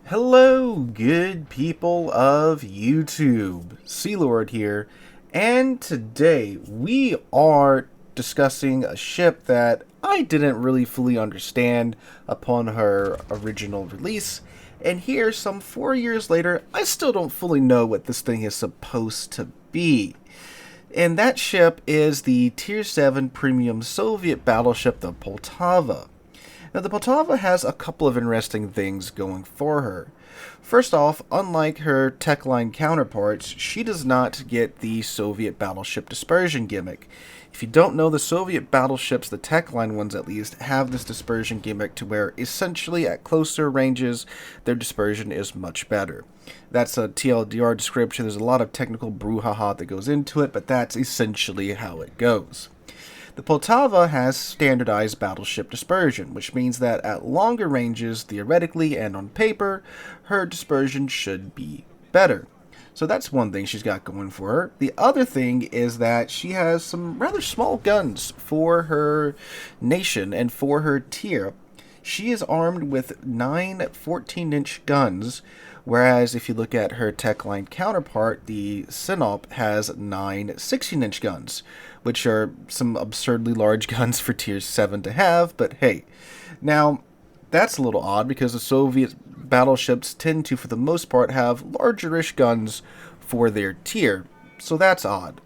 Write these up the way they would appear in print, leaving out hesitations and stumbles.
Hello, good people of YouTube. Sealord here, and today we are discussing a ship that I didn't really fully understand upon her original release, and here, some 4 years later, I still don't fully know what this thing is supposed to be. And that ship is the Tier VII Premium Soviet battleship, the Poltava. Now, the Poltava has a couple of interesting things going for her. First off, unlike her tech line counterparts, she does not get the Soviet battleship dispersion gimmick. If you don't know, the Soviet battleships, the tech line ones at least, have this dispersion gimmick to where essentially at closer ranges, their dispersion is much better. That's a TLDR description. There's a lot of technical brouhaha that goes into it, but that's essentially how it goes. The Poltava has standardized battleship dispersion, which means that at longer ranges, theoretically and on paper, her dispersion should be better. So that's one thing she's got going for her. The other thing is that she has some rather small guns for her nation and for her tier. She is armed with 9 14-inch guns, whereas if you look at her tech line counterpart, the Sinop has 9 16-inch guns, which are some absurdly large guns for Tier 7 to have, but hey. Now, that's a little odd because the Soviet battleships tend to, for the most part, have larger-ish guns for their tier, so that's odd.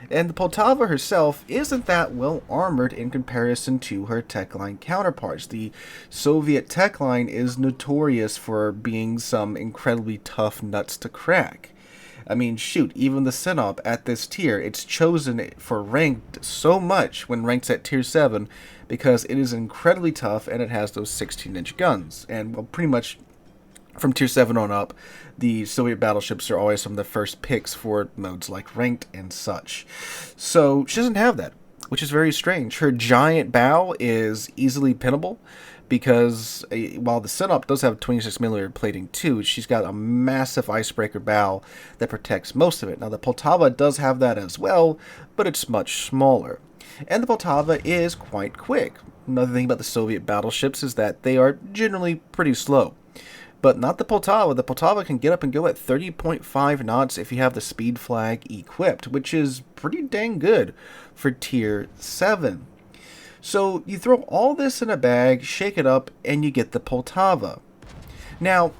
And the Poltava herself isn't that well armored in comparison to her tech line counterparts. The Soviet tech line is notorious for being some incredibly tough nuts to crack. I mean, shoot, even the Sinop at this tier, it's chosen for ranked so much when ranked at Tier 7 because it is incredibly tough and it has those 16-inch guns. And, well, pretty much from Tier 7 on up, the Soviet battleships are always some of the first picks for modes like ranked and such. So she doesn't have that, which is very strange. Her giant bow is easily pinnable because while the Sinop does have 26mm plating too, she's got a massive icebreaker bow that protects most of it. Now the Poltava does have that as well, but it's much smaller. And the Poltava is quite quick. Another thing about the Soviet battleships is that they are generally pretty slow. But not the Poltava. The Poltava can get up and go at 30.5 knots if you have the speed flag equipped, which is pretty dang good for Tier 7. So you throw all this in a bag, shake it up, and you get the Poltava. Now,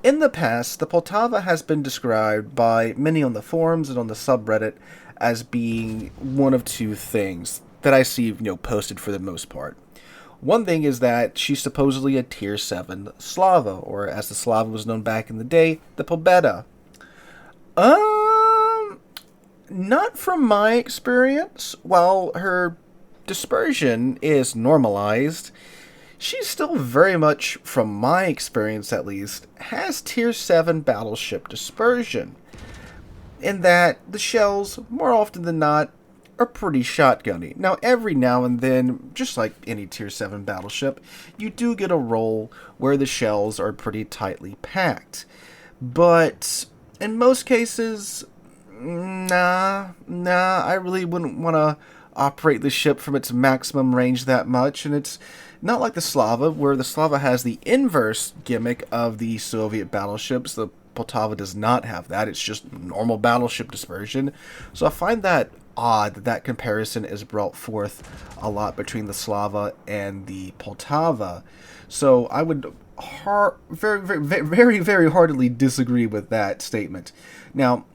in the past, the Poltava has been described by many on the forums and on the subreddit as being one of two things that I see, posted for the most part. One thing is that she's supposedly a Tier 7 Slava, or as the Slava was known back in the day, the Pobeda. Not from my experience. While her dispersion is normalized, she's still very much, from my experience at least, has Tier 7 battleship dispersion. In that the shells, more often than not, are pretty shotgunny. Now, every now and then, just like any Tier 7 battleship, you do get a roll where the shells are pretty tightly packed. But in most cases, nah, I really wouldn't want to operate the ship from its maximum range that much, and it's not like the Slava, where the Slava has the inverse gimmick of the Soviet battleships. The Poltava does not have that. It's just normal battleship dispersion. So I find that odd that comparison is brought forth a lot between the Slava and the Poltava. So I would very heartily disagree with that statement. Now,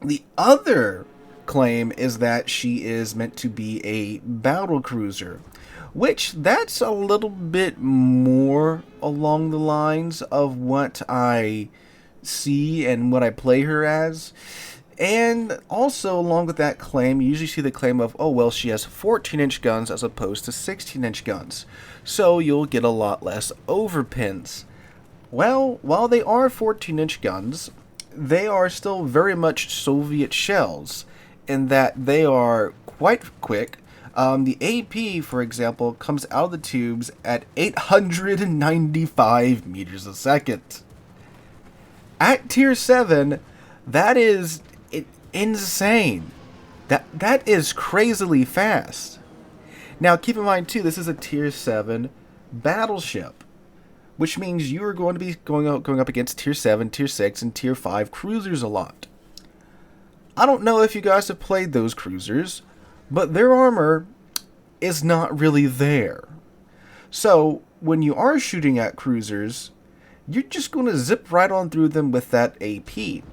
the other claim is that she is meant to be a battle cruiser, which that's a little bit more along the lines of what I see and what I play her as. And also, along with that claim, you usually see the claim of, oh, well, she has 14-inch guns as opposed to 16-inch guns, so you'll get a lot less overpins. Well, while they are 14-inch guns, they are still very much Soviet shells, in that they are quite quick. The AP, for example, comes out of the tubes at 895 meters a second. At Tier 7, that is insane. That is crazily fast. Now, keep in mind, too, this is a Tier 7 battleship, which means you are going to be going up against Tier 7, Tier 6, and Tier 5 cruisers a lot. I don't know if you guys have played those cruisers, but their armor is not really there. So, when you are shooting at cruisers, you're just going to zip right on through them with that AP.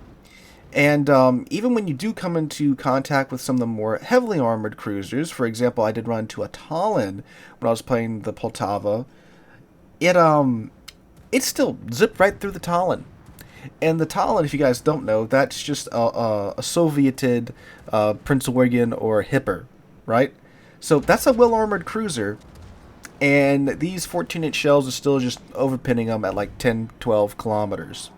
And even when you do come into contact with some of the more heavily armored cruisers, for example, I did run into a Talon when I was playing the Poltava, it still zipped right through the Talon. And the Talon, if you guys don't know, that's just a Sovieted Prince Eugen or Hipper, right? So that's a well-armored cruiser, and these 14-inch shells are still just overpinning them at like 10, 12 kilometers.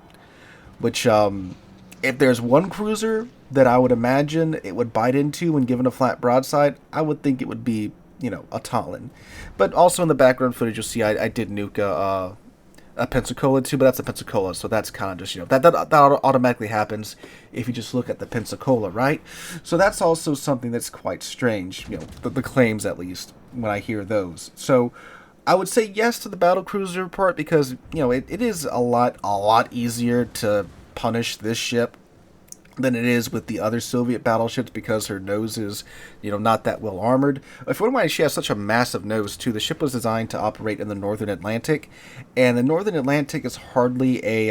Which, if there's one cruiser that I would imagine it would bite into when given a flat broadside, I would think it would be, a Talon. But also in the background footage, you'll see I did nuke a Pensacola too, but that's a Pensacola, so that's kind of just, that automatically happens if you just look at the Pensacola, right? So that's also something that's quite strange, the claims at least, when I hear those. So I would say yes to the battlecruiser part because, it is a lot easier to punish this ship than it is with the other Soviet battleships because her nose is, not that well armored. If you don't mind, she has such a massive nose too. The ship was designed to operate in the Northern Atlantic, and the Northern Atlantic is hardly a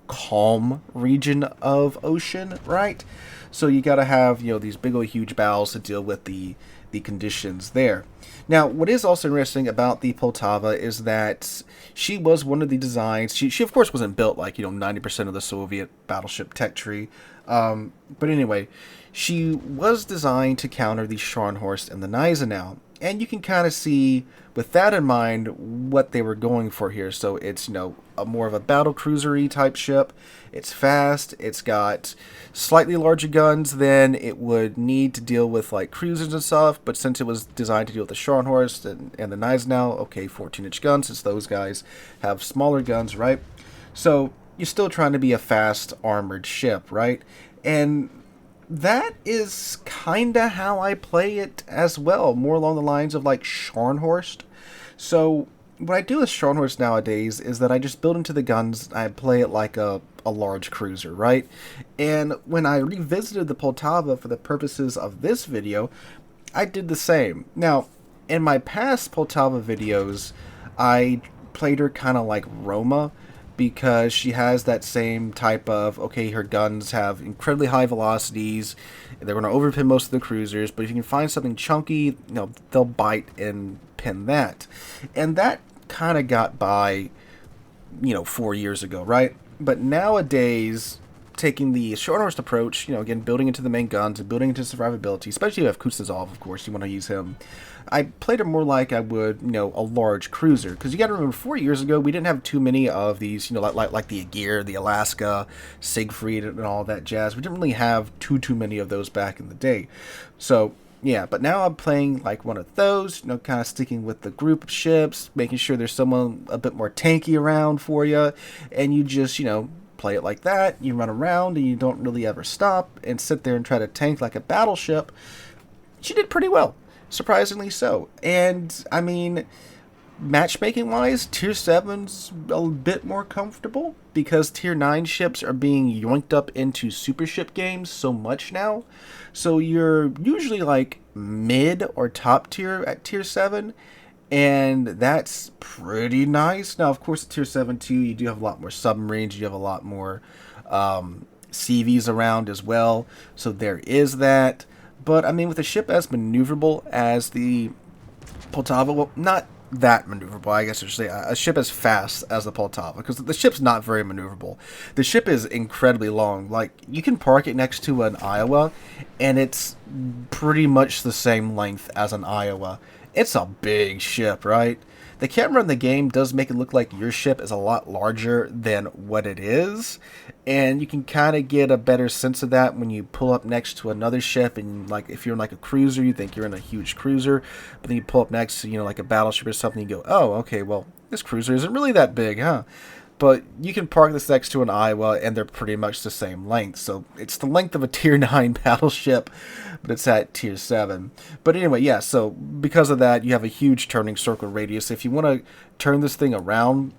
calm region of ocean, right? So you got to have, these big old huge bows to deal with the conditions there. Now, what is also interesting about the Poltava is that she was one of the designs. She of course wasn't built like 90% of the Soviet battleship tech tree. But anyway, she was designed to counter the Scharnhorst and the Gneisenau. And you can kind of see, with that in mind, what they were going for here. So it's, a more of a battle cruiser-y type ship. It's fast. It's got slightly larger guns than it would need to deal with, like, cruisers and stuff. But since it was designed to deal with the Scharnhorst and the Gneisenau, okay, 14-inch guns, since those guys have smaller guns, right? So you're still trying to be a fast, armored ship, right? And that is kind of how I play it as well, more along the lines of like Scharnhorst. So what I do with Scharnhorst nowadays is that I just build into the guns, I play it like a large cruiser, right? And when I revisited the Poltava for the purposes of this video, I did the same. Now, in my past Poltava videos, I played her kind of like Roma, because she has that same type of, okay, her guns have incredibly high velocities, they're going to overpin most of the cruisers, but if you can find something chunky, they'll bite and pin that. And that kind of got by, 4 years ago, right? But nowadays, taking the Scharnhorst approach, again, building into the main guns and building into survivability, especially if you have Kuznetsov, of course, you want to use him. I played it more like I would, a large cruiser. Because you got to remember, 4 years ago, we didn't have too many of these, like the Aegir, the Alaska, Siegfried, and all that jazz. We didn't really have too many of those back in the day. So, yeah, but now I'm playing like one of those, kind of sticking with the group of ships, making sure there's someone a bit more tanky around for you, and you just, play it like that. You run around, and you don't really ever stop and sit there and try to tank like a battleship. She did pretty well. Surprisingly so. And, I mean, matchmaking-wise, Tier 7's a bit more comfortable because Tier 9 ships are being yoinked up into super ship games so much now. So you're usually, like, mid or top tier at Tier 7, and that's pretty nice. Now, of course, at Tier 7, too, you do have a lot more submarines. You have a lot more CVs around as well. So there is that. But, I mean, with a ship as maneuverable as the Poltava, well, not that maneuverable, I guess I should say, a ship as fast as the Poltava, because the ship's not very maneuverable. The ship is incredibly long. Like, you can park it next to an Iowa, and it's pretty much the same length as an Iowa. It's a big ship, right? The camera in the game does make it look like your ship is a lot larger than what it is, and you can kind of get a better sense of that when you pull up next to another ship, and like if you're in like a cruiser, you think you're in a huge cruiser, but then you pull up next to, like a battleship or something, you go, oh, okay, well, this cruiser isn't really that big, huh? But you can park this next to an Iowa, and they're pretty much the same length. So it's the length of a Tier 9 battleship, but it's at Tier 7. But anyway, yeah, so because of that, you have a huge turning circle radius. If you want to turn this thing around,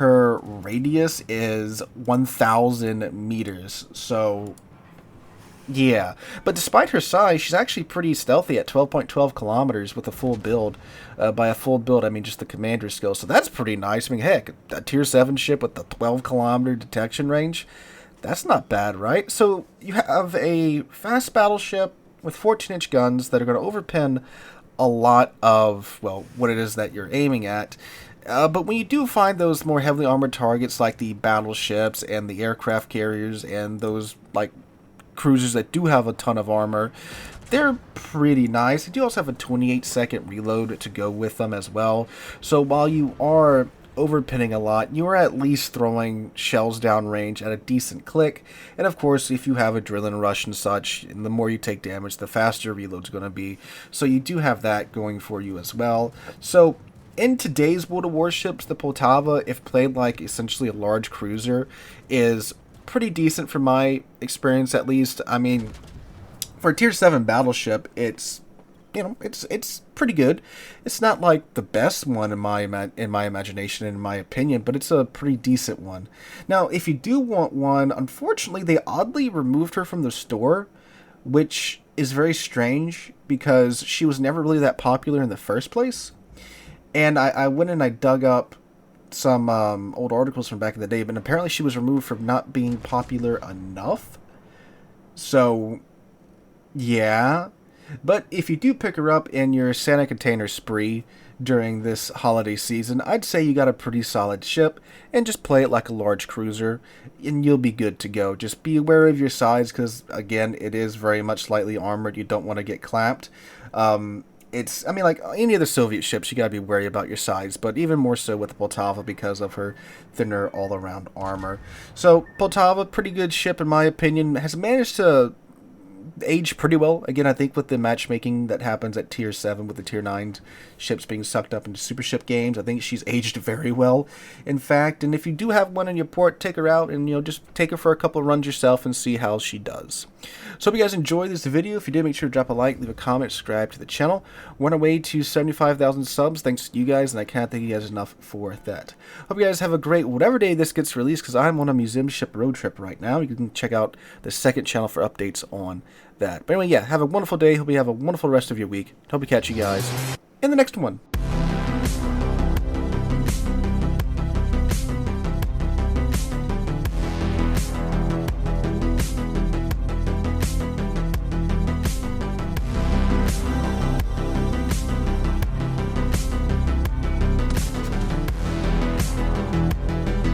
her radius is 1,000 meters. So, yeah. But despite her size, she's actually pretty stealthy at 12.12 kilometers with a full build. By a full build, I mean just the commander skill. So that's pretty nice. I mean, heck, a Tier 7 ship with the 12-kilometer detection range, that's not bad, right? So you have a fast battleship with 14-inch guns that are going to overpin a lot of, well, what it is that you're aiming at. But when you do find those more heavily armored targets like the battleships and the aircraft carriers and those, like, cruisers that do have a ton of armor, they're pretty nice. They do also have a 28-second reload to go with them as well. So while you are overpinning a lot, you are at least throwing shells downrange at a decent click. And of course, if you have adrenaline rush and such, and the more you take damage, the faster your reload's going to be. So you do have that going for you as well. So in today's World of Warships, the Poltava, if played like essentially a large cruiser, is pretty decent from my experience at least. I mean, for a Tier 7 battleship, it's, you know, it's pretty good. It's not like the best one in my imagination and in my opinion, but it's a pretty decent one. Now, if you do want one, unfortunately, they oddly removed her from the store, which is very strange because she was never really that popular in the first place. And I went and I dug up some old articles from back in the day, but apparently she was removed from not being popular enough. So, yeah. But if you do pick her up in your Santa container spree during this holiday season, I'd say you got a pretty solid ship, and just play it like a large cruiser, and you'll be good to go. Just be aware of your size, because, again, it is very much lightly armored. You don't want to get clamped. It's, I mean, like any of the Soviet ships, you gotta be wary about your size, but even more so with the Poltava because of her thinner all-around armor. So, Poltava, pretty good ship in my opinion, has managed to age pretty well. Again, I think with the matchmaking that happens at Tier 7 with the Tier 9 ships being sucked up into super ship games, I think she's aged very well, in fact. And if you do have one in your port, take her out and, you know, just take her for a couple of runs yourself and see how she does. So hope you guys enjoyed this video. If you did, make sure to drop a like, leave a comment, subscribe to the channel. We're on our way to 75,000 subs, thanks to you guys, and I can't thank you guys enough for that. Hope you guys have a great whatever day this gets released, because I'm on a museum ship road trip right now. You can check out the second channel for updates on that. But anyway, yeah, have a wonderful day. Hope you have a wonderful rest of your week. Hope to catch you guys in the next one.